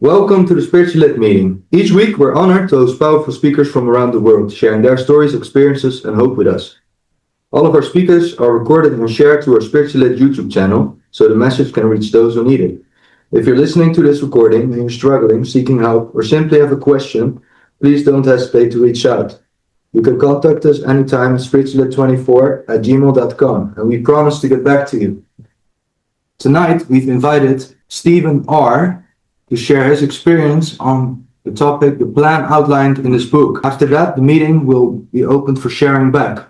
Welcome to the Spiritual Lit meeting. Each week, we're honored to host powerful speakers from around the world, sharing their stories, experiences, and hope with us. All of our speakers are recorded and shared to our Spiritual Lit YouTube channel, so the message can reach those who need it. If you're listening to this recording and you're struggling, seeking help, or simply have a question, please don't hesitate to reach out. You can contact us anytime at spirituallit24@gmail.com, and we promise to get back to you. Tonight, we've invited Stephen R. to share his experience on the topic, the plan outlined in this book. After that, the meeting will be opened for sharing back.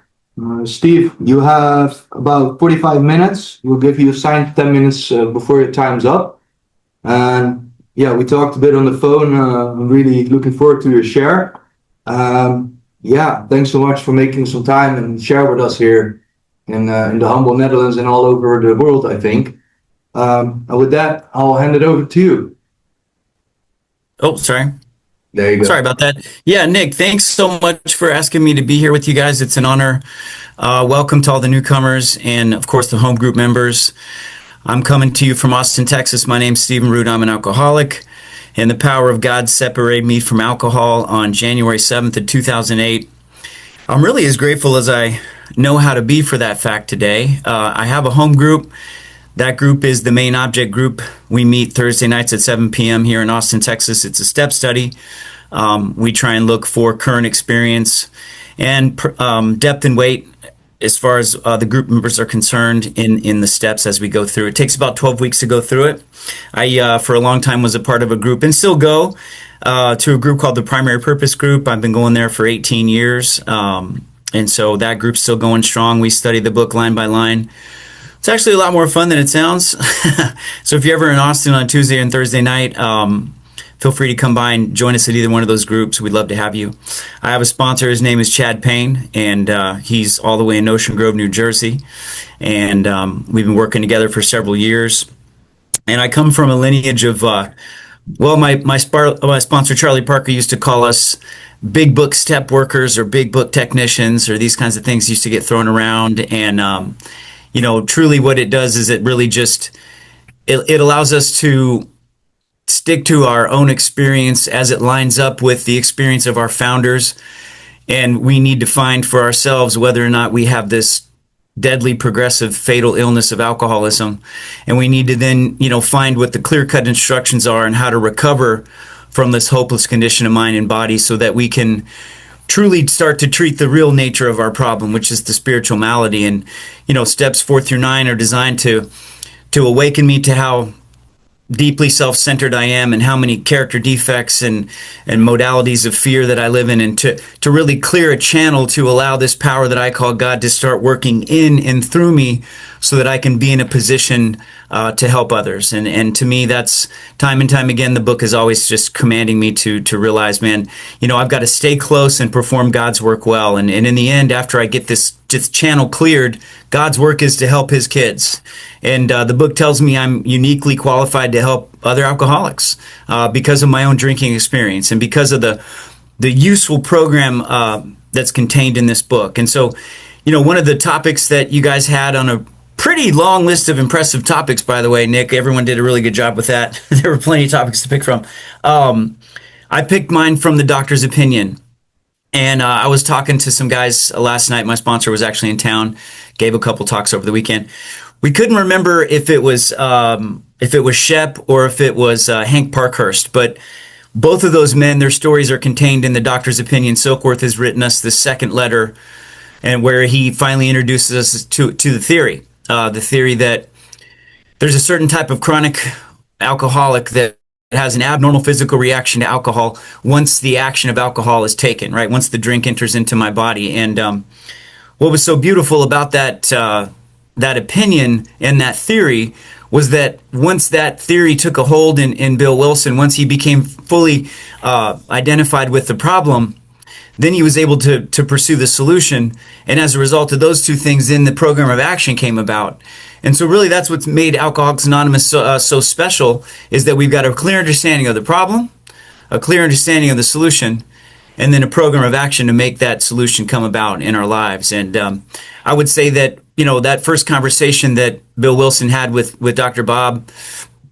Steve, you have about 45 minutes. We'll give you assigned 10 minutes before your time's up. And yeah, we talked a bit on the phone. I'm really looking forward to your share. Thanks so much for making some time and share with us here in the humble Netherlands and all over the world, I think. And with that, I'll hand it over to you. Oh, sorry. There you go. Sorry about that. Yeah, Nick, thanks so much for asking me to be here with you guys. It's an honor. Welcome to all the newcomers and, of course, the home group members. I'm coming to you from Austin, Texas. My name's Stephen Root. I'm an alcoholic, and the power of God separated me from alcohol on January 7th of 2008. I'm really as grateful as I know how to be for that fact today. I have a home group. That group is the Main Object Group. We meet Thursday nights at 7 p.m. here in Austin, Texas. It's a step study. We try and look for current experience and depth and weight as far as the group members are concerned in the steps as we go through. It takes about 12 weeks to go through it. I, for a long time, was a part of a group and still go to a group called the Primary Purpose Group. I've been going there for 18 years. And so that group's still going strong. We study the book line by line. It's actually a lot more fun than it sounds. So if you're ever in Austin on Tuesday and Thursday night, feel free to come by and join us at either one of those groups. We'd love to have you. I have a sponsor. His name is Chad Payne, and he's all the way in Ocean Grove, New Jersey. And we've been working together for several years. And I come from a lineage of, my sponsor, Charlie Parker, used to call us big book step workers or big book technicians, or these kinds of things used to get thrown around. And truly what it does is it really just, it allows us to stick to our own experience as it lines up with the experience of our founders. And we need to find for ourselves whether or not we have this deadly, progressive, fatal illness of alcoholism. And we need to then, find what the clear-cut instructions are and how to recover from this hopeless condition of mind and body so that we can truly start to treat the real nature of our problem, which is the spiritual malady. And, steps 4 through 9 are designed to awaken me to how deeply self-centered I am and how many character defects and modalities of fear that I live in, and to really clear a channel to allow this power that I call God to start working in and through me so that I can be in a position to help others. And to me, that's time and time again, the book is always just commanding me to realize, man, I've got to stay close and perform God's work well. And in the end, after I get this channel cleared, God's work is to help his kids. And the book tells me I'm uniquely qualified to help other alcoholics because of my own drinking experience and because of the useful program that's contained in this book. And so, one of the topics that you guys had on a pretty long list of impressive topics, by the way, Nick, everyone did a really good job with that. There were plenty of topics to pick from. I picked mine from the doctor's opinion. And I was talking to some guys last night. My sponsor was actually in town, gave a couple talks over the weekend. We couldn't remember if it was Shep or if it was Hank Parkhurst, but both of those men, their stories are contained in the doctor's opinion. Silkworth has written us the second letter, and where he finally introduces us to the theory that there's a certain type of chronic alcoholic that has an abnormal physical reaction to alcohol once the action of alcohol is taken, right? Once the drink enters into my body. And what was so beautiful about that opinion and that theory was that once that theory took a hold in Bill Wilson, once he became fully identified with the problem, then he was able to pursue the solution. And as a result of those two things, then the program of action came about. And so really that's what's made Alcoholics Anonymous so special, is that we've got a clear understanding of the problem, a clear understanding of the solution, and then a program of action to make that solution come about in our lives. And I would say that, that first conversation that Bill Wilson had with Dr. Bob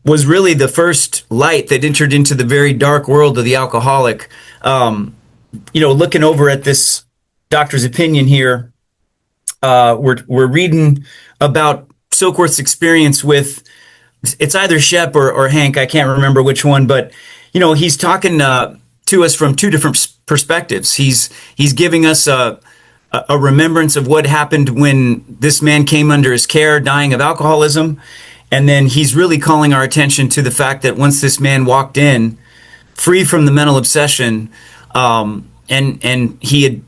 was really the first light that entered into the very dark world of the alcoholic. Looking over at this doctor's opinion here, we're reading about Silkworth's experience with, it's either Shep or Hank, I can't remember which one, but he's talking to us from two different perspectives. He's giving us a remembrance of what happened when this man came under his care, dying of alcoholism. And then he's really calling our attention to the fact that once this man walked in, free from the mental obsession, and he had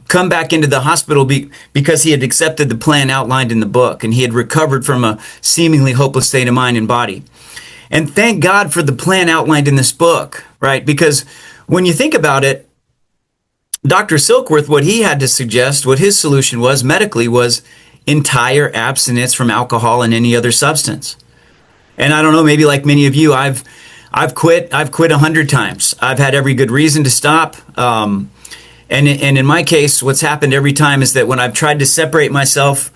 come back into the hospital because he had accepted the plan outlined in the book, and he had recovered from a seemingly hopeless state of mind and body. And thank God for the plan outlined in this book, right? Because when you think about it, Dr. Silkworth, what he had to suggest, what his solution was medically, was entire abstinence from alcohol and any other substance. And I don't know, maybe like many of you, I've quit 100 times. I've had every good reason to stop. And in my case, what's happened every time is that when I've tried to separate myself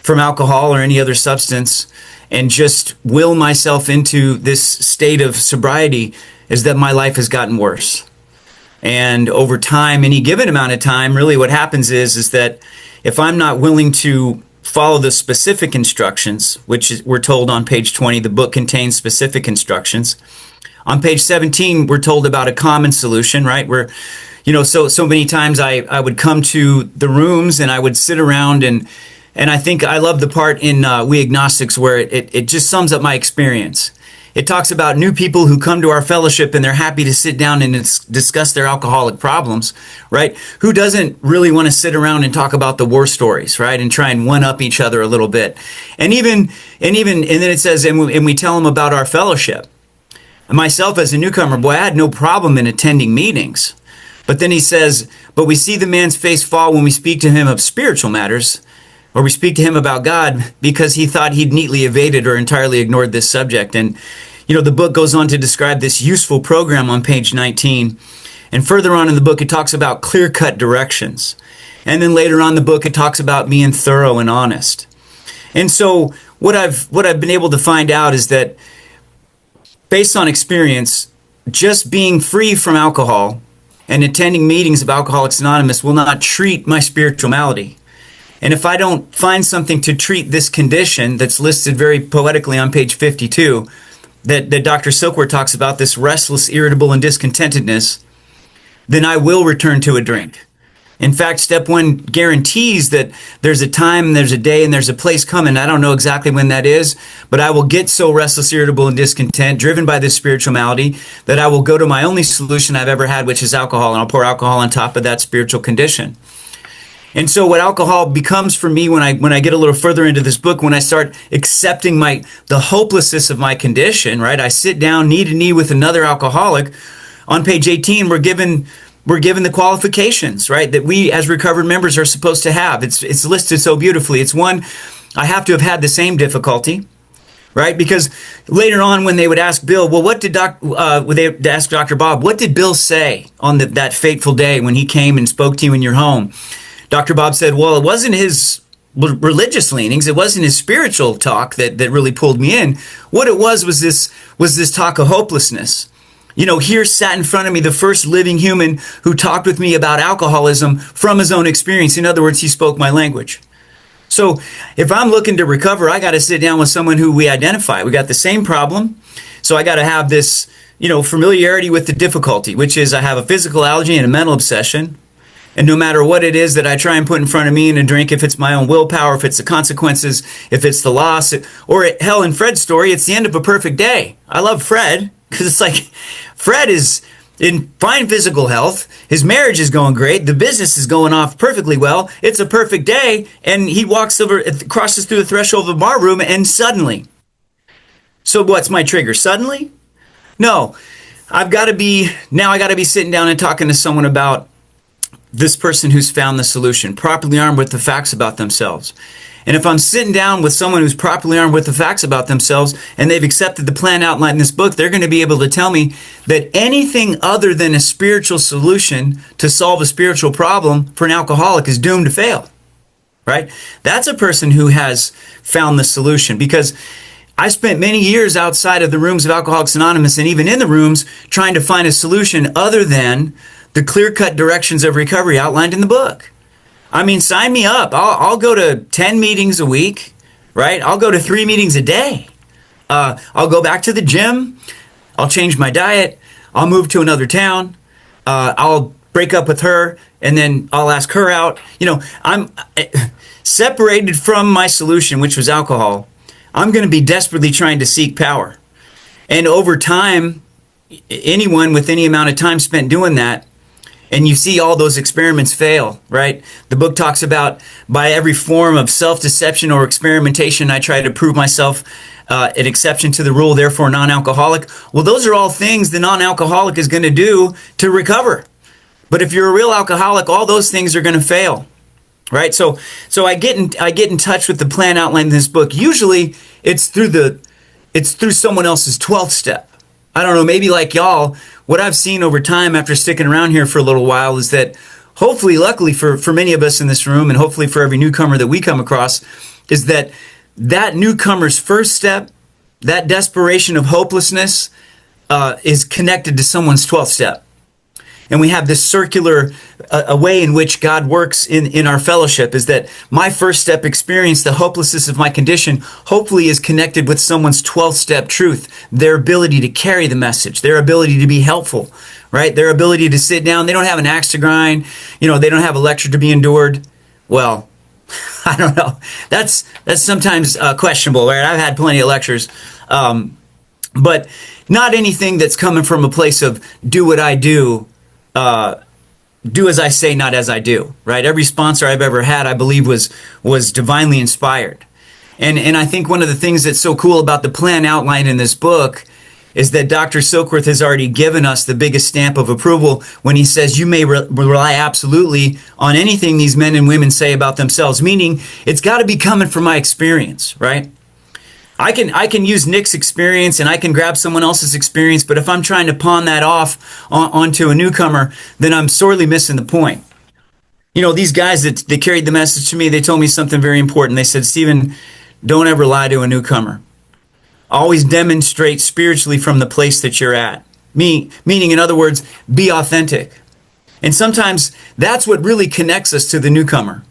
from alcohol or any other substance and just will myself into this state of sobriety, is that my life has gotten worse. And over time, any given amount of time, really what happens is that if I'm not willing to follow the specific instructions, which we're told on page 20, the book contains specific instructions. On page 17, we're told about a common solution, right? Where, so many times I would come to the rooms and I would sit around and I think I love the part in We Agnostics where it just sums up my experience. It talks about new people who come to our fellowship and they're happy to sit down and discuss their alcoholic problems, right? Who doesn't really want to sit around and talk about the war stories, right? And try and one-up each other a little bit. And then it says, and we tell them about our fellowship. And myself as a newcomer, boy, I had no problem in attending meetings. But then he says, but we see the man's face fall when we speak to him of spiritual matters, or we speak to him about God, because he thought he'd neatly evaded or entirely ignored this subject. And the book goes on to describe this useful program on page 19. And further on in the book, it talks about clear-cut directions. And then later on in the book, it talks about being thorough and honest. And so what I've been able to find out is that based on experience, just being free from alcohol and attending meetings of Alcoholics Anonymous will not treat my spiritual malady. And if I don't find something to treat this condition that's listed very poetically on page 52, that Dr. Silkworth talks about, this restless, irritable, and discontentedness, then I will return to a drink. In fact, step one guarantees that there's a time, there's a day, and there's a place coming. I don't know exactly when that is, but I will get so restless, irritable, and discontent, driven by this spiritual malady, that I will go to my only solution I've ever had, which is alcohol, and I'll pour alcohol on top of that spiritual condition. And so what alcohol becomes for me when I get a little further into this book, when I start accepting the hopelessness of my condition, right? I sit down knee to knee with another alcoholic. On page 18, we're given the qualifications, right, that we as recovered members are supposed to have. It's listed so beautifully. It's one, I have to have had the same difficulty, right? Because later on when they would ask Bill, well, what did they ask Dr. Bob, what did Bill say on that fateful day when he came and spoke to you in your home? Dr. Bob said, well, it wasn't his religious leanings. It wasn't his spiritual talk that really pulled me in. What it was this talk of hopelessness. Here sat in front of me the first living human who talked with me about alcoholism from his own experience. In other words, he spoke my language. So if I'm looking to recover, I got to sit down with someone who we identify. We got the same problem. So I got to have this, familiarity with the difficulty, which is I have a physical allergy and a mental obsession. And no matter what it is that I try and put in front of me in a drink, if it's my own willpower, if it's the consequences, if it's the loss, or hell, in Fred's story, it's the end of a perfect day. I love Fred because it's like Fred is in fine physical health. His marriage is going great. The business is going off perfectly well. It's a perfect day. And he crosses through the threshold of a bar room and suddenly. So what's my trigger? Suddenly? No, I got to be sitting down and talking to someone about this person who's found the solution, properly armed with the facts about themselves. And if I'm sitting down with someone who's properly armed with the facts about themselves and they've accepted the plan outlined in this book, they're going to be able to tell me that anything other than a spiritual solution to solve a spiritual problem for an alcoholic is doomed to fail, right? That's a person who has found the solution, because I spent many years outside of the rooms of Alcoholics Anonymous and even in the rooms trying to find a solution other than the clear-cut directions of recovery outlined in the book. I mean, sign me up. I'll go to 10 meetings a week, right? I'll go to 3 meetings a day. I'll go back to the gym. I'll change my diet. I'll move to another town. I'll break up with her, and then I'll ask her out. You know, I'm separated from my solution, which was alcohol. I'm going to be desperately trying to seek power. And over time, anyone with any amount of time spent doing that, and you see all those experiments fail, right? The book talks about by every form of self-deception or experimentation, I try to prove myself an exception to the rule, therefore non-alcoholic. Well, those are all things the non-alcoholic is going to do to recover. But if you're a real alcoholic, all those things are going to fail. Right, so I get in touch with the plan outlined in this book. Usually, it's through someone else's 12th step. I don't know, maybe like y'all. What I've seen over time after sticking around here for a little while is that, hopefully, luckily for many of us in this room, and hopefully for every newcomer that we come across, is that newcomer's first step, that desperation of hopelessness, is connected to someone's 12th step. And we have this circular a way in which God works in our fellowship is that my first step experience, the hopelessness of my condition, hopefully is connected with someone's 12th step truth, their ability to carry the message, their ability to be helpful, right? Their ability to sit down. They don't have an axe to grind. You know, they don't have a lecture to be endured. Well, I don't know. That's sometimes questionable, right? I've had plenty of lectures, but not anything that's coming from a place of do what I do, do as I say, not as I do, right? Every sponsor I've ever had, I believe, was divinely inspired. And I think one of the things that's so cool about the plan outlined in this book is that Dr. Silkworth has already given us the biggest stamp of approval when he says you may rely absolutely on anything these men and women say about themselves, meaning it's got to be coming from my experience, right? I can use Nick's experience and I can grab someone else's experience, but if I'm trying to pawn that off onto a newcomer, then I'm sorely missing the point. You know, these guys that they carried the message to me, they told me something very important. They said, Stephen, don't ever lie to a newcomer. Always demonstrate spiritually from the place that you're at. Meaning, in other words, be authentic. And sometimes that's what really connects us to the newcomer.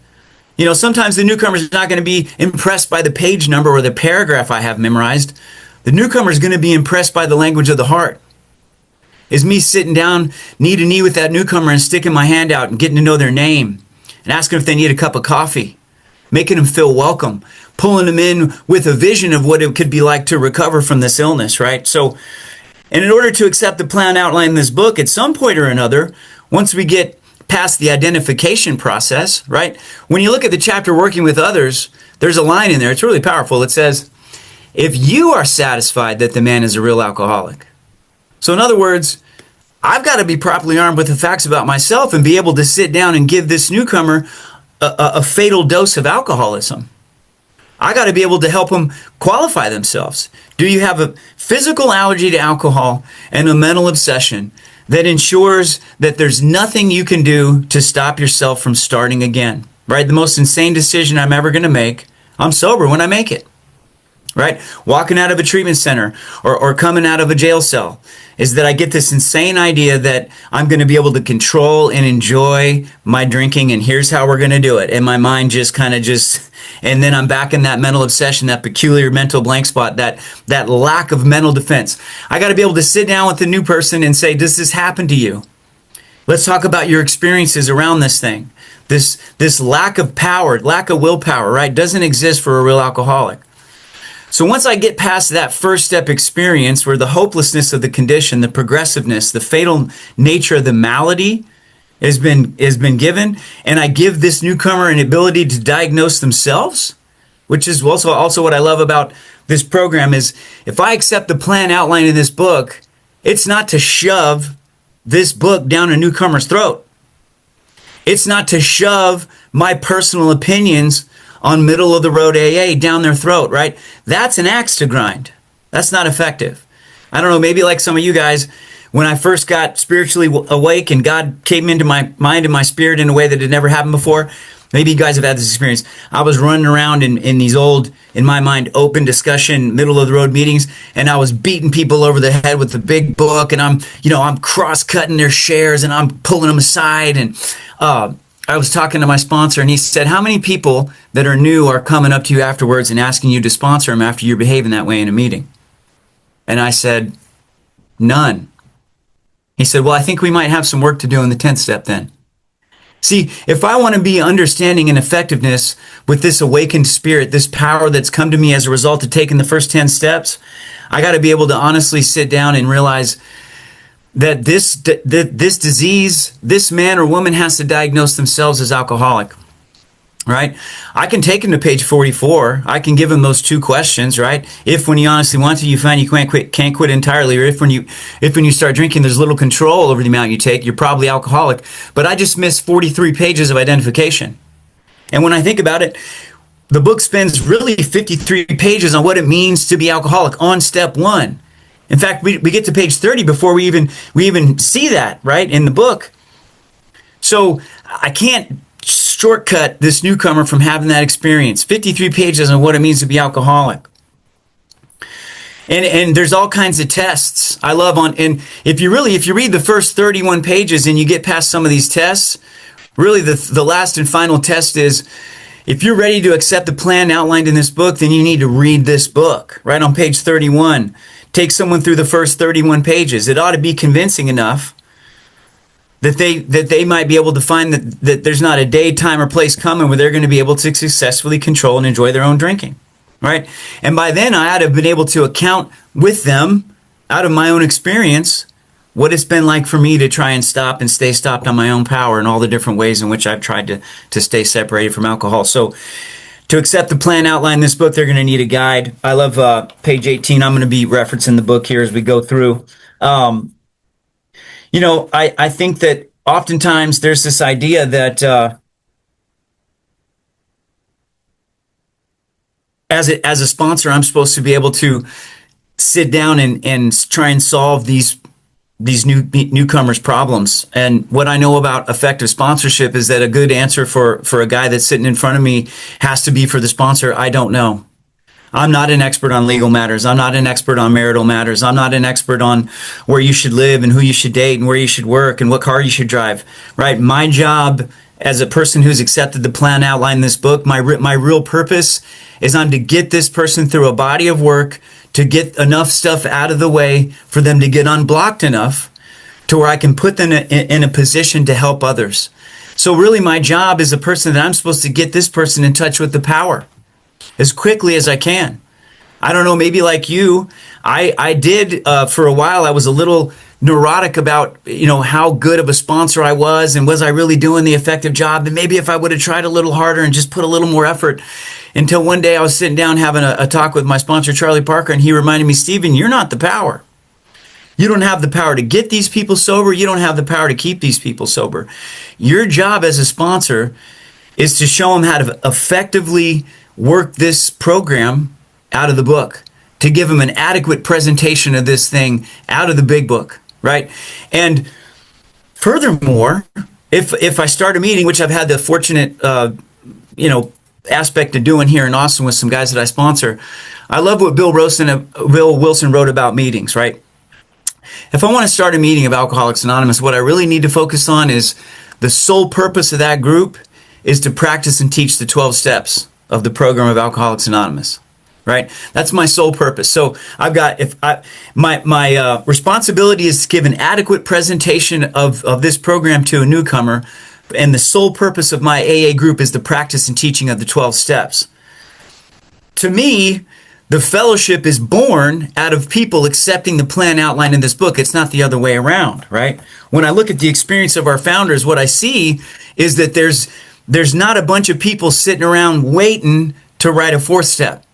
You know, sometimes the newcomer is not going to be impressed by the page number or the paragraph I have memorized. The newcomer is going to be impressed by the language of the heart. Is me sitting down knee to knee with that newcomer and sticking my hand out and getting to know their name and asking if they need a cup of coffee, making them feel welcome, pulling them in with a vision of what it could be like to recover from this illness, right? So, and in order to accept the plan outlined in this book, at some point or another, once we get past the identification process, right? When you look at the chapter Working with Others, there's a line in there. It's really powerful. It says, if you are satisfied that the man is a real alcoholic. So in other words, I've got to be properly armed with the facts about myself and be able to sit down and give this newcomer a fatal dose of alcoholism. I got to be able to help them qualify themselves. Do you have a physical allergy to alcohol and a mental obsession that ensures that there's nothing you can do to stop yourself from starting again, right? The most insane decision I'm ever going to make, I'm sober when I make it, right? Walking out of a treatment center or coming out of a jail cell is that I get this insane idea that I'm going to be able to control and enjoy my drinking, and here's how we're going to do it. And my mind and then I'm back in that mental obsession, that peculiar mental blank spot, that lack of mental defense. I got to be able to sit down with the new person and say, does this happen to you? Let's talk about your experiences around this thing. This lack of power, lack of willpower, right, doesn't exist for a real alcoholic. So once I get past that first step experience where the hopelessness of the condition, the progressiveness, the fatal nature of the malady has been given, and I give this newcomer an ability to diagnose themselves, which is also what I love about this program, is if I accept the plan outlined in this book, it's not to shove this book down a newcomer's throat. It's not to shove my personal opinions on middle of the road AA down their throat, right? That's an axe to grind. That's not effective. I don't know, maybe like some of you guys, when I first got spiritually awake and God came into my mind and my spirit in a way that had never happened before, Maybe you guys have had this experience. I was running around in these old, in my mind, open discussion, middle of the road meetings, and I was beating people over the head with the big book, and I'm cross-cutting their shares, and I'm pulling them aside. And I was talking to my sponsor, and he said, how many people that are new are coming up to you afterwards and asking you to sponsor them after you're behaving that way in a meeting? And I said, none. He said, well, I think we might have some work to do in the 10th step then. See, if I want to be understanding and effectiveness with this awakened spirit, this power that's come to me as a result of taking the first 10 steps, I got to be able to honestly sit down and realize that this disease, this man or woman has to diagnose themselves as alcoholic. Right? I can take him to page 44. I can give him those 2 questions, right? If when you honestly want to, you find you can't quit entirely, or if when you start drinking, there's little control over the amount you take, you're probably alcoholic. But I just missed 43 pages of identification. And when I think about it, the book spends really 53 pages on what it means to be alcoholic on step 1. In fact, we get to page 30 before we even see that, right, in the book. So I can't shortcut this newcomer from having that experience. 53 pages on what it means to be alcoholic. And there's all kinds of tests. I love and if you read the first 31 pages and you get past some of these tests, really the last and final test is, if you're ready to accept the plan outlined in this book, then you need to read this book. Right on page 31. Take someone through the first 31 pages. It ought to be convincing enough that they might be able to find that there's not a day, time, or place coming where they're going to be able to successfully control and enjoy their own drinking, right? And by then, I ought to have been able to account with them, out of my own experience, what it's been like for me to try and stop and stay stopped on my own power and all the different ways in which I've tried to stay separated from alcohol. So to accept the plan outlined in this book, they're going to need a guide. I love page 18. I'm going to be referencing the book here as we go through. I think that oftentimes there's this idea that as a sponsor, I'm supposed to be able to sit down and try and solve these newcomers' problems. And what I know about effective sponsorship is that a good answer for a guy that's sitting in front of me has to be for the sponsor, I don't know. I'm not an expert on legal matters. I'm not an expert on marital matters. I'm not an expert on where you should live and who you should date and where you should work and what car you should drive, right? My job as a person who's accepted the plan outlined in this book, my real purpose is to get this person through a body of work to get enough stuff out of the way for them to get unblocked enough to where I can put them in a position to help others. So really my job is a person that I'm supposed to get this person in touch with the power as quickly as I can. I don't know, maybe like you, I did for a while, I was a little neurotic about, how good of a sponsor I was and was I really doing the effective job? And maybe if I would have tried a little harder and just put a little more effort, until one day I was sitting down having a talk with my sponsor, Charlie Parker, and he reminded me, Stephen, you're not the power. You don't have the power to get these people sober. You don't have the power to keep these people sober. Your job as a sponsor is to show them how to effectively work this program out of the book, to give them an adequate presentation of this thing out of the big book, right? And furthermore, if I start a meeting, which I've had the fortunate, aspect of doing here in Austin with some guys that I sponsor, I love what Bill Wilson wrote about meetings, right? If I want to start a meeting of Alcoholics Anonymous, what I really need to focus on is the sole purpose of that group is to practice and teach the 12 steps of the program of Alcoholics Anonymous, right? That's my sole purpose. So I've got, my responsibility is to give an adequate presentation of this program to a newcomer, and the sole purpose of my AA group is the practice and teaching of the 12 steps. To me, the fellowship is born out of people accepting the plan outlined in this book. It's not the other way around, right? When I look at the experience of our founders, what I see is that there's not a bunch of people sitting around waiting to write a 4th step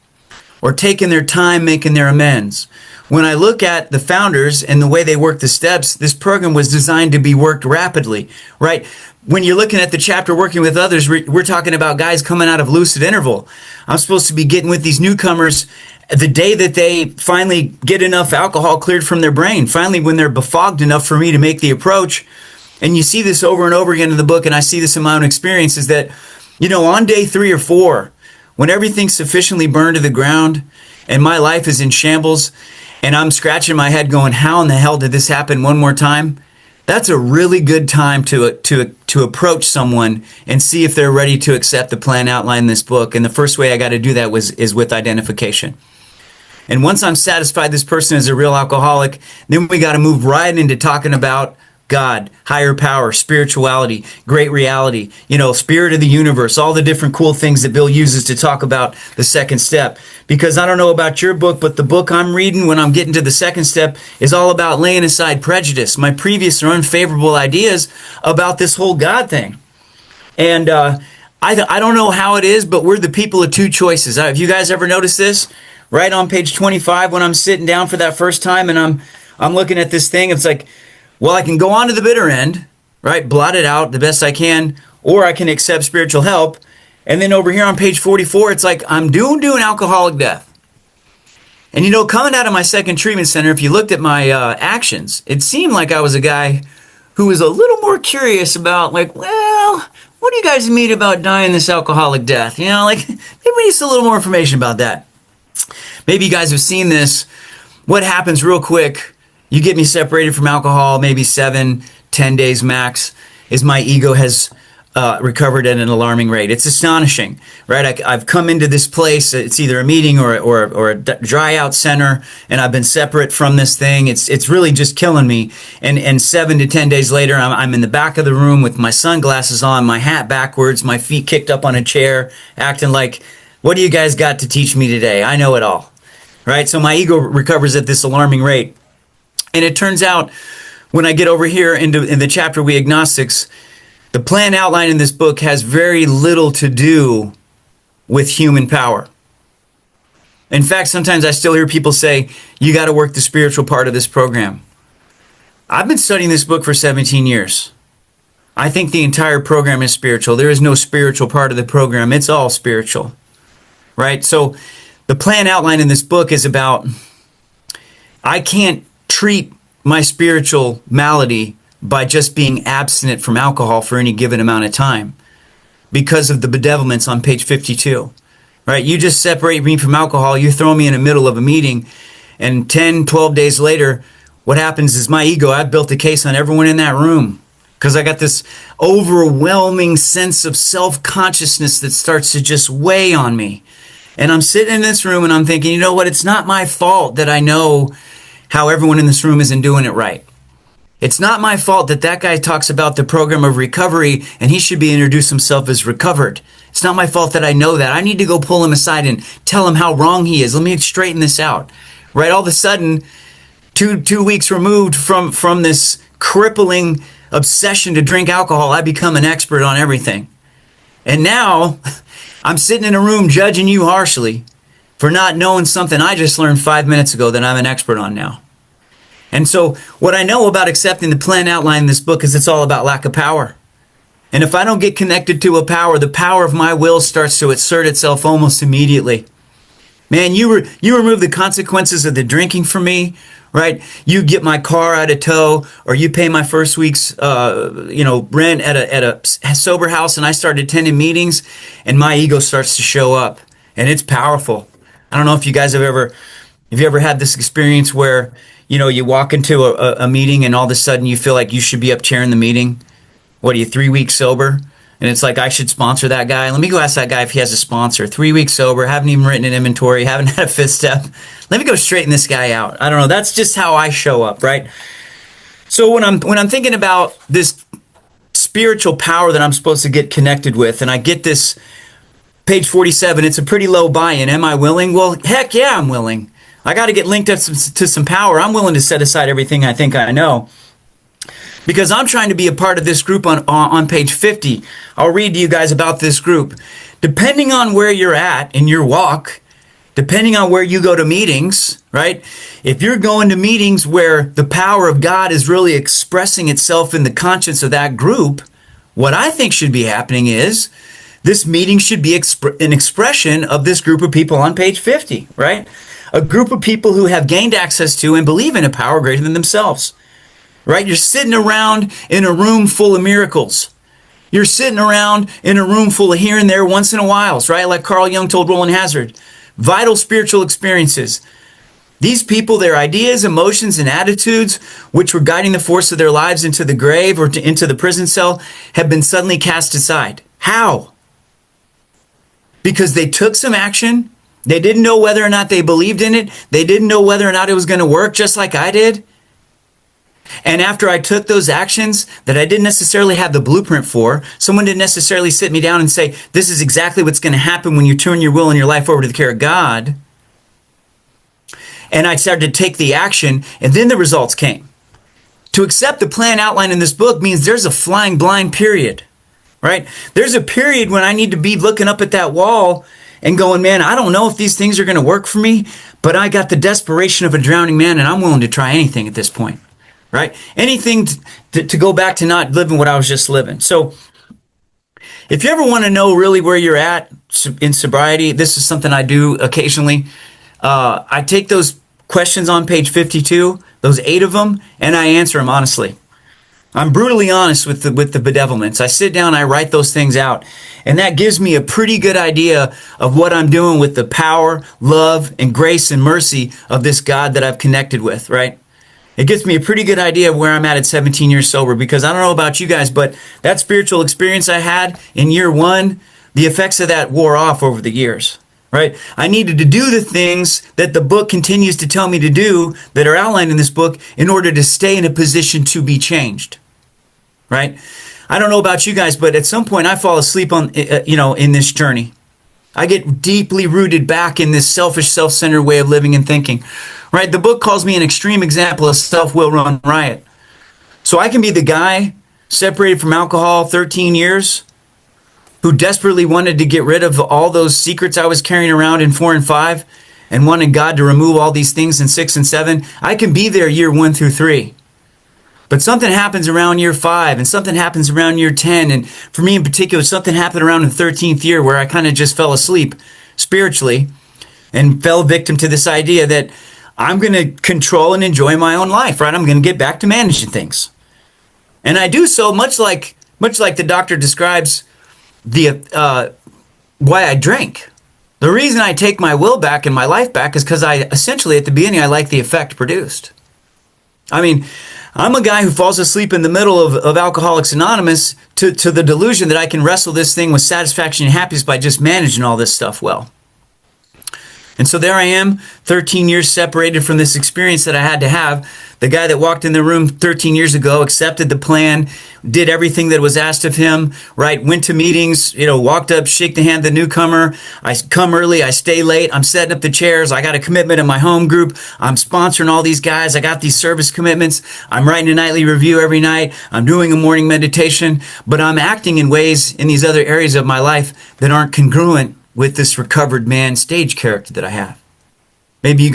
or taking their time making their amends. When I look at the founders and the way they work the steps, this program was designed to be worked rapidly, right? When you're looking at the chapter Working with Others, we're talking about guys coming out of lucid interval. I'm supposed to be getting with these newcomers the day that they finally get enough alcohol cleared from their brain, finally when they're befogged enough for me to make the approach. And you see this over and over again in the book, and I see this in my own experience, is that On day 3 or 4, when everything's sufficiently burned to the ground and my life is in shambles and I'm scratching my head going, how in the hell did this happen one more time? That's a really good time to approach someone and see if they're ready to accept the plan outlined in this book. And the first way I got to do that is with identification. And once I'm satisfied this person is a real alcoholic, then we got to move right into talking about God, higher power, spirituality, great reality, spirit of the universe, all the different cool things that Bill uses to talk about the second step. Because I don't know about your book, but the book I'm reading when I'm getting to the second step is all about laying aside prejudice, my previous or unfavorable ideas about this whole God thing. And I don't know how it is, but we're the people of two choices. Have you guys ever noticed this? Right on page 25, when I'm sitting down for that first time and I'm looking at this thing, it's like, well, I can go on to the bitter end, right? Blot it out the best I can, or I can accept spiritual help. And then over here on page 44, it's like I'm doing alcoholic death. And coming out of my second treatment center, if you looked at my actions, it seemed like I was a guy who was a little more curious about what do you guys mean about dying this alcoholic death? Maybe we need a little more information about that. Maybe you guys have seen this. What happens real quick, you get me separated from alcohol, maybe 7-10 days max, is my ego has recovered at an alarming rate. It's astonishing, right? I've come into this place, it's either a meeting or a dry out center, and I've been separate from this thing. It's really just killing me. And 7 to 10 days later, I'm in the back of the room with my sunglasses on, my hat backwards, my feet kicked up on a chair, acting like, what do you guys got to teach me today? I know it all, right? So my ego recovers at this alarming rate. And it turns out, when I get over here in the chapter We Agnostics, the plan outlined in this book has very little to do with human power. In fact, sometimes I still hear people say, you got to work the spiritual part of this program. I've been studying this book for 17 years. I think the entire program is spiritual. There is no spiritual part of the program. It's all spiritual, right? So the plan outlined in this book is about, I can't treat my spiritual malady by just being abstinent from alcohol for any given amount of time because of the bedevilments on page 52, right? You just separate me from alcohol, you throw me in the middle of a meeting, and 10, 12 days later, what happens is my ego, I've built a case on everyone in that room because I got this overwhelming sense of self-consciousness that starts to just weigh on me. And I'm sitting in this room and I'm thinking, you know what? It's not my fault that I know how everyone in this room isn't doing it right. It's not my fault that guy talks about the program of recovery and he should be introduced himself as recovered. It's not my fault that I know that. I need to go pull him aside and tell him how wrong he is. Let me straighten this out. Right? All of a sudden, two weeks removed from this crippling obsession to drink alcohol, I become an expert on everything. And now I'm sitting in a room judging you harshly for not knowing something I just learned 5 minutes ago that I'm an expert on now. And so what I know about accepting the plan outlined in this book is it's all about lack of power. And if I don't get connected to a power, the power of my will starts to assert itself almost immediately. Man, you remove the consequences of the drinking from me, right? You get my car out of tow, or you pay my first week's rent at a sober house, and I start attending meetings, and my ego starts to show up, and it's powerful. I don't know if you guys have you ever had this experience where you walk into a meeting and all of a sudden you feel like you should be up chairing the meeting. What are you, 3 weeks sober? And it's like, I should sponsor that guy. Let me go ask that guy if he has a sponsor. 3 weeks sober, haven't even written an inventory, haven't had a fifth step. Let me go straighten this guy out. I don't know. That's just how I show up, right? So when I'm thinking about this spiritual power that I'm supposed to get connected with, and I get this page 47, it's a pretty low buy-in. Am I willing? Well, heck yeah, I'm willing. I got to get linked up to some power. I'm willing to set aside everything I think I know because I'm trying to be a part of this group on page 50. I'll read to you guys about this group. Depending on where you're at in your walk, depending on where you go to meetings, right? If you're going to meetings where the power of God is really expressing itself in the conscience of that group, what I think should be happening is this meeting should be an expression of this group of people on page 50, right? A group of people who have gained access to and believe in a power greater than themselves, right? You're sitting around in a room full of miracles. You're sitting around in a room full of here and there once in a while, right? Like Carl Jung told Roland Hazard. Vital spiritual experiences. These people, their ideas, emotions, and attitudes, which were guiding the force of their lives into the grave or into the prison cell, have been suddenly cast aside. How? Because they took some action. They didn't know whether or not they believed in it. They didn't know whether or not it was going to work, just like I did. And after I took those actions that I didn't necessarily have the blueprint for, someone didn't necessarily sit me down and say, this is exactly what's going to happen when you turn your will and your life over to the care of God. And I started to take the action, and then the results came. To accept the plan outlined in this book means there's a flying blind period, right? There's a period when I need to be looking up at that wall and going, man, I don't know if these things are going to work for me, but I got the desperation of a drowning man, and I'm willing to try anything at this point. Right? Anything to go back to not living what I was just living. So if you ever want to know really where you're at in sobriety, this is something I do occasionally. I take those questions on page 52, those 8 of them, and I answer them honestly. I'm brutally honest with the bedevilments. I sit down, I write those things out, and that gives me a pretty good idea of what I'm doing with the power, love, and grace and mercy of this God that I've connected with, right? It gives me a pretty good idea of where I'm at 17 years sober, because I don't know about you guys, but that spiritual experience I had in year 1, the effects of that wore off over the years, right? I needed to do the things that the book continues to tell me to do that are outlined in this book in order to stay in a position to be changed, right? I don't know about you guys, but at some point I fall asleep on, in this journey. I get deeply rooted back in this selfish, self-centered way of living and thinking, right? The book calls me an extreme example of self-will run riot. So I can be the guy separated from alcohol 13 years who desperately wanted to get rid of all those secrets I was carrying around in 4 and 5 and wanted God to remove all these things in 6 and 7. I can be there year 1 through 3. But something happens around year 5 and something happens around year 10. And for me in particular, something happened around the 13th year where I kind of just fell asleep spiritually and fell victim to this idea that I'm going to control and enjoy my own life, right? I'm going to get back to managing things. And I do so much like the doctor describes the why I drink. The reason I take my will back and my life back is because I essentially at the beginning I like the effect produced. I mean, I'm a guy who falls asleep in the middle of Alcoholics Anonymous to the delusion that I can wrestle this thing with satisfaction and happiness by just managing all this stuff well. And so there I am, 13 years separated from this experience that I had to have. The guy that walked in the room 13 years ago accepted the plan, did everything that was asked of him, right? Went to meetings, walked up, shake the hand of the newcomer. I come early, I stay late. I'm setting up the chairs. I got a commitment in my home group. I'm sponsoring all these guys. I got these service commitments. I'm writing a nightly review every night. I'm doing a morning meditation, but I'm acting in ways in these other areas of my life that aren't congruent with this recovered man stage character that I have. Maybe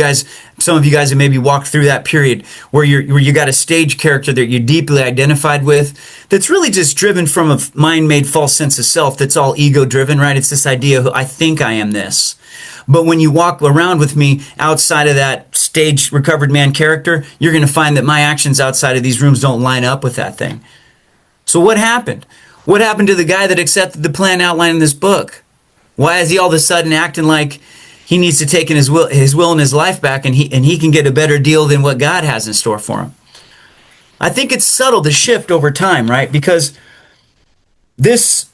some of you guys have maybe walked through that period where you got a stage character that you're deeply identified with that's really just driven from a mind-made false sense of self that's all ego-driven, right? It's this idea of, I think I am this. But when you walk around with me outside of that stage recovered man character, you're going to find that my actions outside of these rooms don't line up with that thing. So what happened? What happened to the guy that accepted the plan outlined in this book? Why is he all of a sudden acting like he needs to take his will and his life back and he can get a better deal than what God has in store for him? I think it's subtle, the shift over time, right? Because this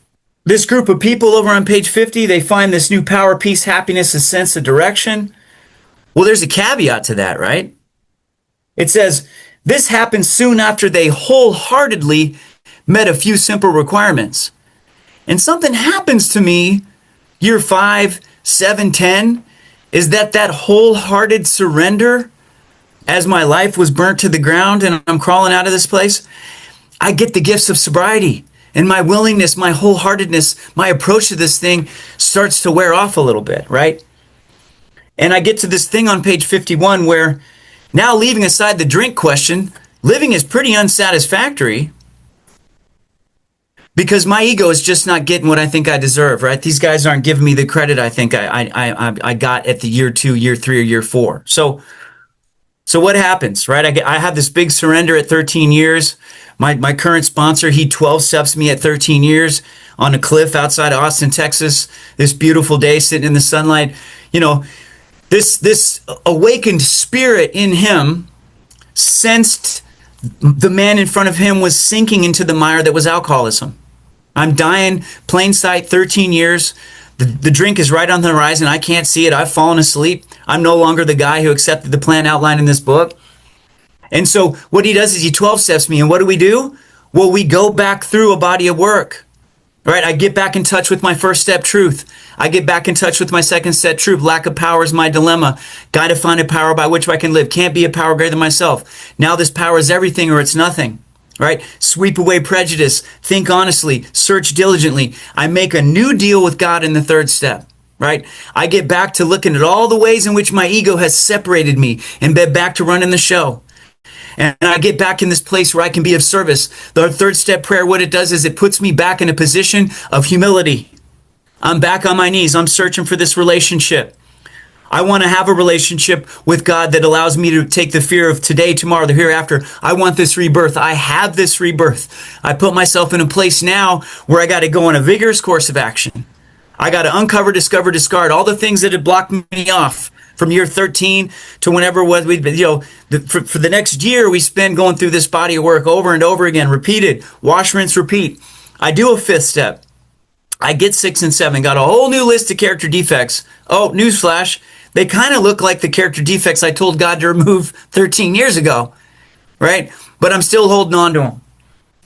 group of people over on page 50, they find this new power, peace, happiness, a sense of direction. Well, there's a caveat to that, right? It says, this happened soon after they wholeheartedly met a few simple requirements. And something happens to me year 5, 7, 10, is that wholehearted surrender as my life was burnt to the ground and I'm crawling out of this place, I get the gifts of sobriety and my willingness, my wholeheartedness, my approach to this thing starts to wear off a little bit, right? And I get to this thing on page 51 where now leaving aside the drink question, living is pretty unsatisfactory because my ego is just not getting what I think I deserve, right? These guys aren't giving me the credit I think I got at the year 2, year 3, or year 4. So what happens, right? I have this big surrender at 13 years. My current sponsor, he 12 steps me at 13 years on a cliff outside of Austin, Texas. This beautiful day, sitting in the sunlight. You know, this awakened spirit in him sensed the man in front of him was sinking into the mire that was alcoholism. I'm dying, plain sight, 13 years. The drink is right on the horizon. I can't see it. I've fallen asleep. I'm no longer the guy who accepted the plan outlined in this book. And so what he does is he 12 steps me. And what do? Well, we go back through a body of work. Right? I get back in touch with my first step truth. I get back in touch with my second step truth. Lack of power is my dilemma. Got to find a power by which I can live. Can't be a power greater than myself. Now this power is everything or it's nothing. Right? Sweep away prejudice. Think honestly. Search diligently. I make a new deal with God in the third step. Right? I get back to looking at all the ways in which my ego has separated me and been back to running the show. And I get back in this place where I can be of service. The third step prayer, what it does is it puts me back in a position of humility. I'm back on my knees. I'm searching for this relationship. I want to have a relationship with God that allows me to take the fear of today, tomorrow, the hereafter. I want this rebirth. I have this rebirth. I put myself in a place now where I got to go on a vigorous course of action. I got to uncover, discover, discard all the things that had blocked me off. From year 13 to whenever it was, for the next year, we spend going through this body of work over and over again, repeated, wash, rinse, repeat. I do a fifth step. I get 6 and 7, got a whole new list of character defects. Oh, newsflash, they kind of look like the character defects I told God to remove 13 years ago, right? But I'm still holding on to them.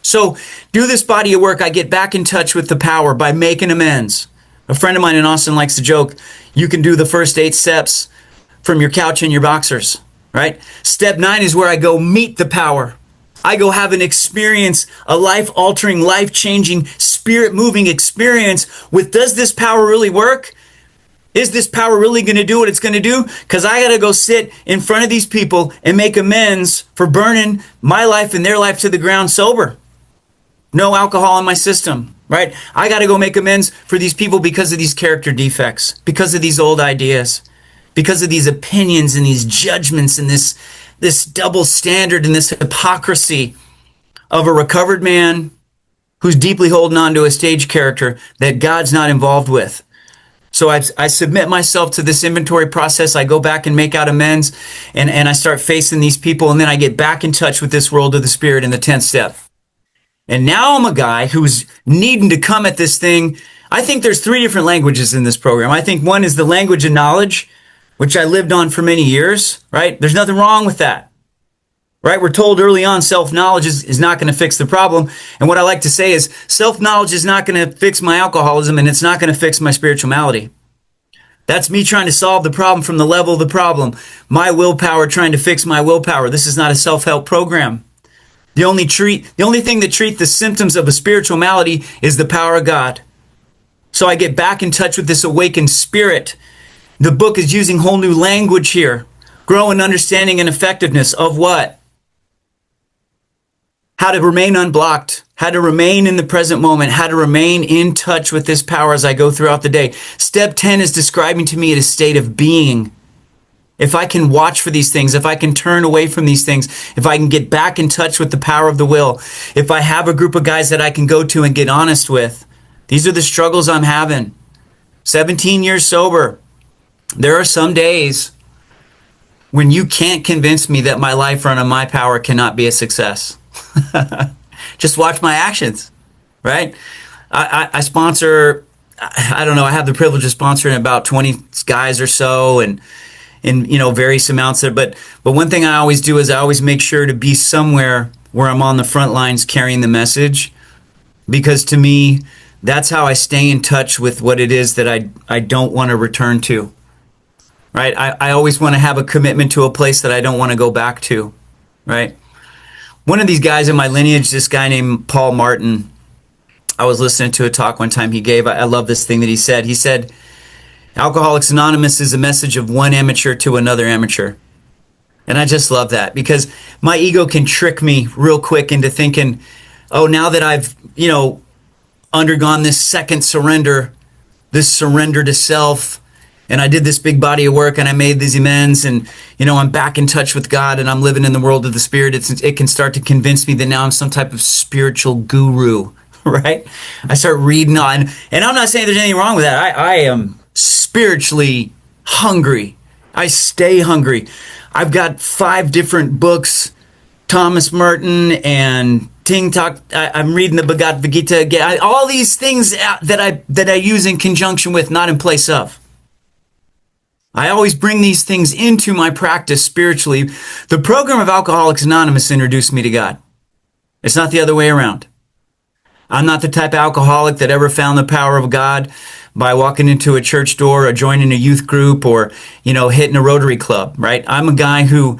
So do this body of work. I get back in touch with the power by making amends. A friend of mine in Austin likes to joke, you can do the first 8 steps from your couch in your boxers, right? Step 9 is where I go meet the power. I go have an experience, a life-altering, life-changing, spirit-moving experience with, does this power really work? Is this power really going to do what it's going to do? Because I got to go sit in front of these people and make amends for burning my life and their life to the ground sober. No alcohol in my system, right? I got to go make amends for these people because of these character defects, because of these old ideas, because of these opinions and these judgments and this double standard and this hypocrisy of a recovered man who's deeply holding on to a stage character that God's not involved with. So I submit myself to this inventory process. I go back and make out amends, and I start facing these people, and then I get back in touch with this world of the spirit in the 10th step. And now I'm a guy who's needing to come at this thing. I think there's 3 different languages in this program. I think one is the language of knowledge, which I lived on for many years, right? There's nothing wrong with that, right? We're told early on self-knowledge is not going to fix the problem. And what I like to say is self-knowledge is not going to fix my alcoholism, and it's not going to fix my spiritual malady. That's me trying to solve the problem from the level of the problem. My willpower trying to fix my willpower. This is not a self-help program. The only thing that treats the symptoms of a spiritual malady is the power of God. So I get back in touch with this awakened spirit. The book is using whole new language here. Grow in understanding and effectiveness of what? How to remain unblocked, how to remain in the present moment, how to remain in touch with this power as I go throughout the day. Step 10 is describing to me a state of being. If I can watch for these things, if I can turn away from these things, if I can get back in touch with the power of the will, if I have a group of guys that I can go to and get honest with, these are the struggles I'm having. 17 years sober. There are some days when you can't convince me that my life run on my power cannot be a success. Just watch my actions, right? I sponsor, I don't know, I have the privilege of sponsoring about 20 guys or so, and various amounts there. But one thing I always do is I always make sure to be somewhere where I'm on the front lines carrying the message, because to me, that's how I stay in touch with what it is that I don't want to return to. Right? I always want to have a commitment to a place that I don't want to go back to. Right? One of these guys in my lineage, this guy named Paul Martin, I was listening to a talk one time he gave. I love this thing that he said. He said, Alcoholics Anonymous is a message of one amateur to another amateur. And I just love that, because my ego can trick me real quick into thinking, oh, now that I've, undergone this second surrender, this surrender to self, and I did this big body of work and I made these amends and, I'm back in touch with God and I'm living in the world of the Spirit, it can start to convince me that now I'm some type of spiritual guru, right? I start reading on, and I'm not saying there's anything wrong with that. I am spiritually hungry. I stay hungry. I've got 5 different books, Thomas Merton and Ting Talk. I'm reading the Bhagavad Gita again. All these things that I use in conjunction with, not in place of. I always bring these things into my practice spiritually. The program of Alcoholics Anonymous introduced me to God. It's not the other way around. I'm not the type of alcoholic that ever found the power of God by walking into a church door or joining a youth group or, hitting a Rotary Club, right? I'm a guy who,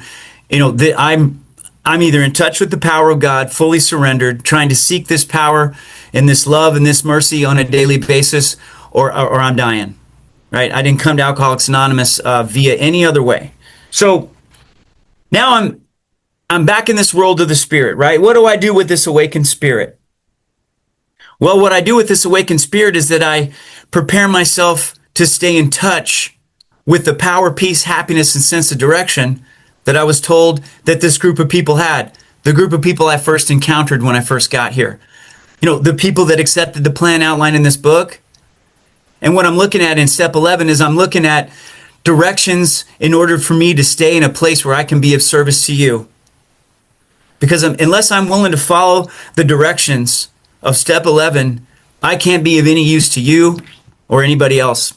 I'm either in touch with the power of God, fully surrendered, trying to seek this power and this love and this mercy on a daily basis, or I'm dying, right? I didn't come to Alcoholics Anonymous via any other way. So now I'm back in this world of the Spirit, right? What do I do with this awakened spirit? Well, what I do with this awakened spirit is that I prepare myself to stay in touch with the power, peace, happiness, and sense of direction that I was told that this group of people had. The group of people I first encountered when I first got here. The people that accepted the plan outlined in this book. And what I'm looking at in step 11 is I'm looking at directions in order for me to stay in a place where I can be of service to you. Because unless I'm willing to follow the directions of step 11, I can't be of any use to you or anybody else.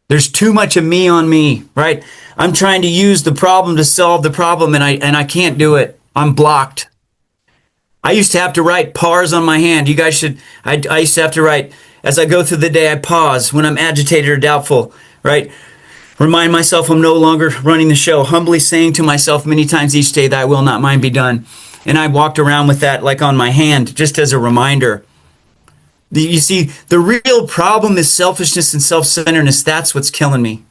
There's too much of me on me, right? I'm trying to use the problem to solve the problem, and I can't do it. I'm blocked. I used to have to write pars on my hand. You guys should, I used to have to write, as I go through the day, I pause when I'm agitated or doubtful, right? Remind myself I'm no longer running the show, humbly saying to myself many times each day, thy will, not mine, be done. And I walked around with that like on my hand, just as a reminder. You see, the real problem is selfishness and self-centeredness. That's what's killing me.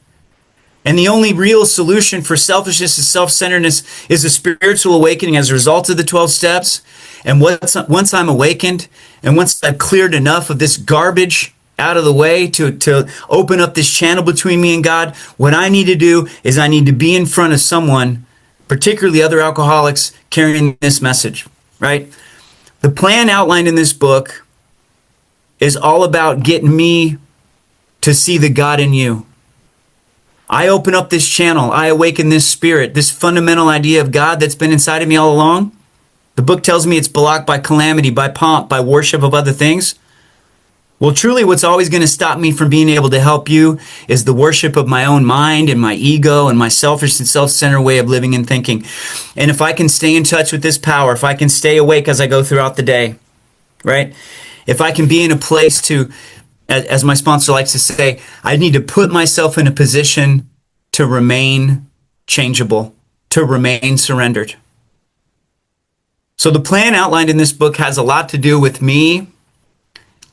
And the only real solution for selfishness and self-centeredness is a spiritual awakening as a result of the 12 steps. And once I'm awakened, and once I've cleared enough of this garbage out of the way to open up this channel between me and God, what I need to do is I need to be in front of someone, particularly other alcoholics, carrying this message, right? The plan outlined in this book is all about getting me to see the God in you. I open up this channel. I awaken this spirit, this fundamental idea of God that's been inside of me all along. The book tells me it's blocked by calamity, by pomp, by worship of other things. Well, truly, what's always going to stop me from being able to help you is the worship of my own mind and my ego and my selfish and self-centered way of living and thinking. And if I can stay in touch with this power, if I can stay awake as I go throughout the day, right? If I can be in a place to, as my sponsor likes to say, I need to put myself in a position to remain changeable, to remain surrendered. So the plan outlined in this book has a lot to do with me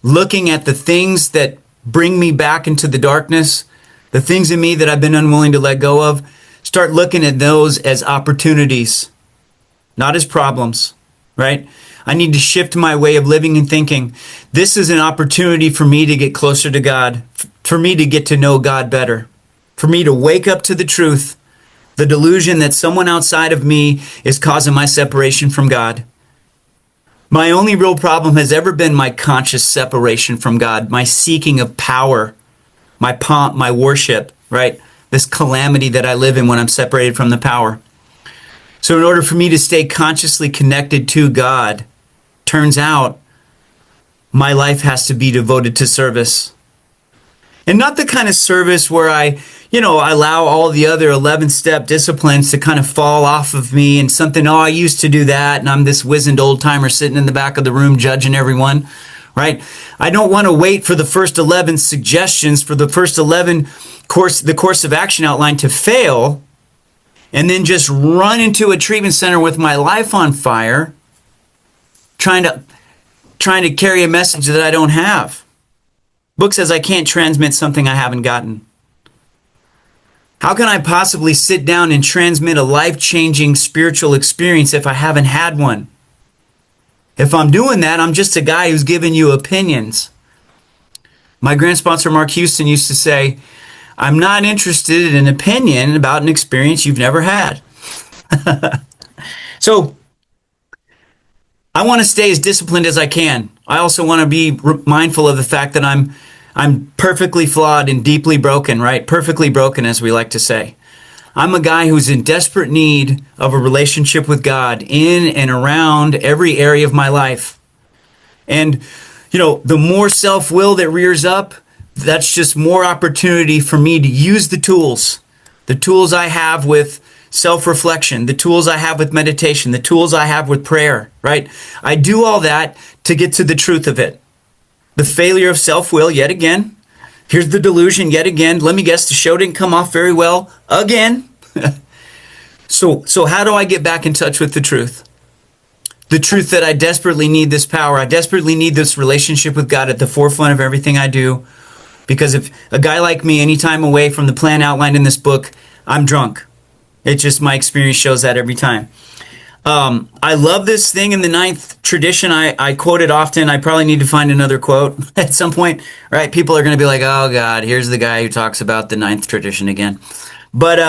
looking at the things that bring me back into the darkness, the things in me that I've been unwilling to let go of. Start looking at those as opportunities, not as problems, right? I need to shift my way of living and thinking. This is an opportunity for me to get closer to God, for me to get to know God better, for me to wake up to the truth, the delusion that someone outside of me is causing my separation from God. My only real problem has ever been my conscious separation from God, my seeking of power, my pomp, my worship, right? This calamity that I live in when I'm separated from the power. So in order for me to stay consciously connected to God, turns out my life has to be devoted to service. And not the kind of service where I allow all the other 11-step disciplines to kind of fall off of me and something, I used to do that, and I'm this wizened old-timer sitting in the back of the room judging everyone, right? I don't want to wait for the first 11 suggestions, for the first 11 the course of action outline to fail, and then just run into a treatment center with my life on fire, trying to carry a message that I don't have. Book says I can't transmit something I haven't gotten. How can I possibly sit down and transmit a life-changing spiritual experience if I haven't had one? If I'm doing that, I'm just a guy who's giving you opinions. My grand sponsor, Mark Houston, used to say, I'm not interested in an opinion about an experience you've never had. So I want to stay as disciplined as I can. I also want to be mindful of the fact that I'm perfectly flawed and deeply broken, right? Perfectly broken, as we like to say. I'm a guy who's in desperate need of a relationship with God in and around every area of my life. And, the more self-will that rears up, that's just more opportunity for me to use the tools I have with self-reflection, the tools I have with meditation, the tools I have with prayer, right? I do all that to get to the truth of it. The failure of self-will, yet again. Here's the delusion, yet again. Let me guess, the show didn't come off very well, again. So how do I get back in touch with the truth? The truth that I desperately need this power. I desperately need this relationship with God at the forefront of everything I do. Because if a guy like me, any time away from the plan outlined in this book, I'm drunk. It's just my experience shows that every time. I love this thing in the ninth tradition. I quote it often. I probably need to find another quote at some point, right? People are going to be like, oh God, here's the guy who talks about the ninth tradition again. But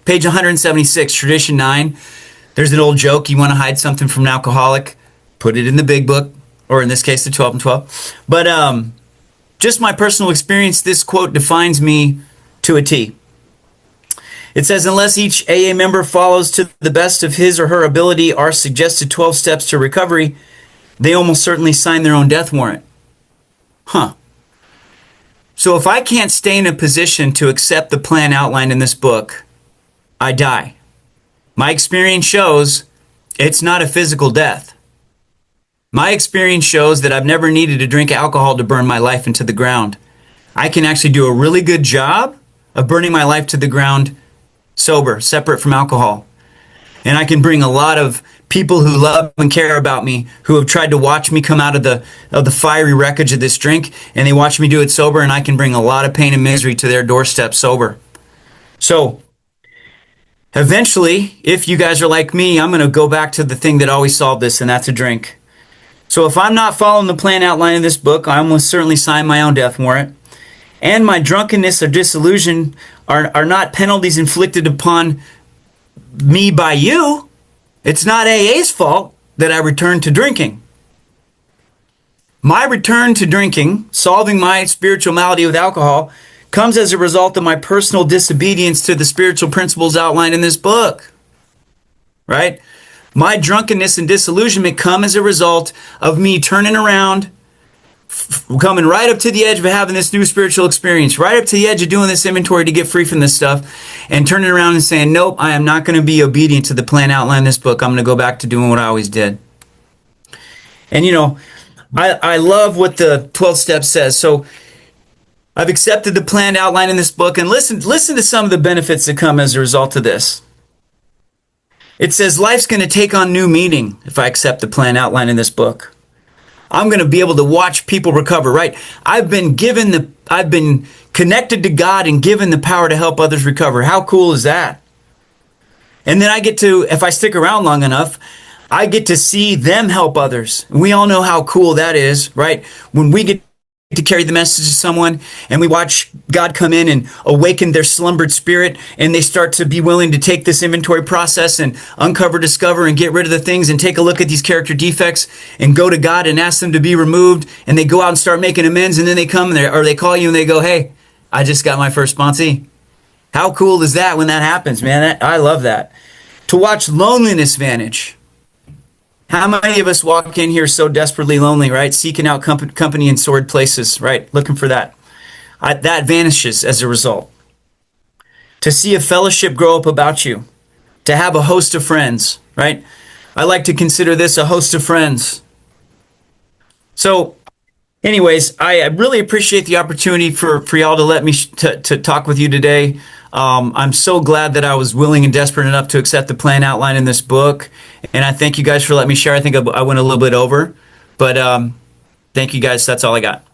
page 176, tradition 9, there's an old joke. You want to hide something from an alcoholic, put it in the big book, or in this case, the 12 and 12. But just my personal experience, this quote defines me to a T. It says, unless each AA member follows to the best of his or her ability our suggested 12 steps to recovery, they almost certainly sign their own death warrant. So if I can't stay in a position to accept the plan outlined in this book, I die. My experience shows it's not a physical death. My experience shows that I've never needed to drink alcohol to burn my life into the ground. I can actually do a really good job of burning my life to the ground sober, separate from alcohol. And I can bring a lot of people who love and care about me, who have tried to watch me come out of the fiery wreckage of this drink, and they watch me do it sober, and I can bring a lot of pain and misery to their doorstep sober. So eventually, if you guys are like me, I'm going to go back to the thing that always solved this, and that's a drink. So if I'm not following the plan outlined in this book, I almost certainly sign my own death warrant. And my drunkenness or disillusion are not penalties inflicted upon me by you. It's not AA's fault that I returned to drinking. My return to drinking, solving my spiritual malady with alcohol, comes as a result of my personal disobedience to the spiritual principles outlined in this book. Right? My drunkenness and disillusionment come as a result of me turning around, coming right up to the edge of having this new spiritual experience, right up to the edge of doing this inventory to get free from this stuff, and turning around and saying, nope, I am not going to be obedient to the plan outlined in this book. I'm going to go back to doing what I always did. And I love what the 12 steps says. So I've accepted the plan outlined in this book, and listen to some of the benefits that come as a result of this. It says life's going to take on new meaning if I accept the plan outlined in this book. I'm going to be able to watch people recover, right? I've been connected to God and given the power to help others recover. How cool is that? And then I get to, if I stick around long enough, I get to see them help others. And we all know how cool that is, right? When we get to carry the message to someone and we watch God come in and awaken their slumbered spirit, and they start to be willing to take this inventory process and uncover, discover, and get rid of the things and take a look at these character defects and go to God and ask them to be removed, and they go out and start making amends, and then they come or they call you and they go, hey, I just got my first sponsee. How cool is that when that happens, man? I love that. To watch loneliness vanish. How many of us walk in here so desperately lonely, right? Seeking out company in sordid places, right? Looking for that. That vanishes as a result. To see a fellowship grow up about you. To have a host of friends, right? I like to consider this a host of friends. So, anyways, I really appreciate the opportunity for y'all to let me to talk with you today. I'm so glad that I was willing and desperate enough to accept the plan outlined in this book. And I thank you guys for letting me share. I think I went a little bit over, but thank you guys. That's all I got.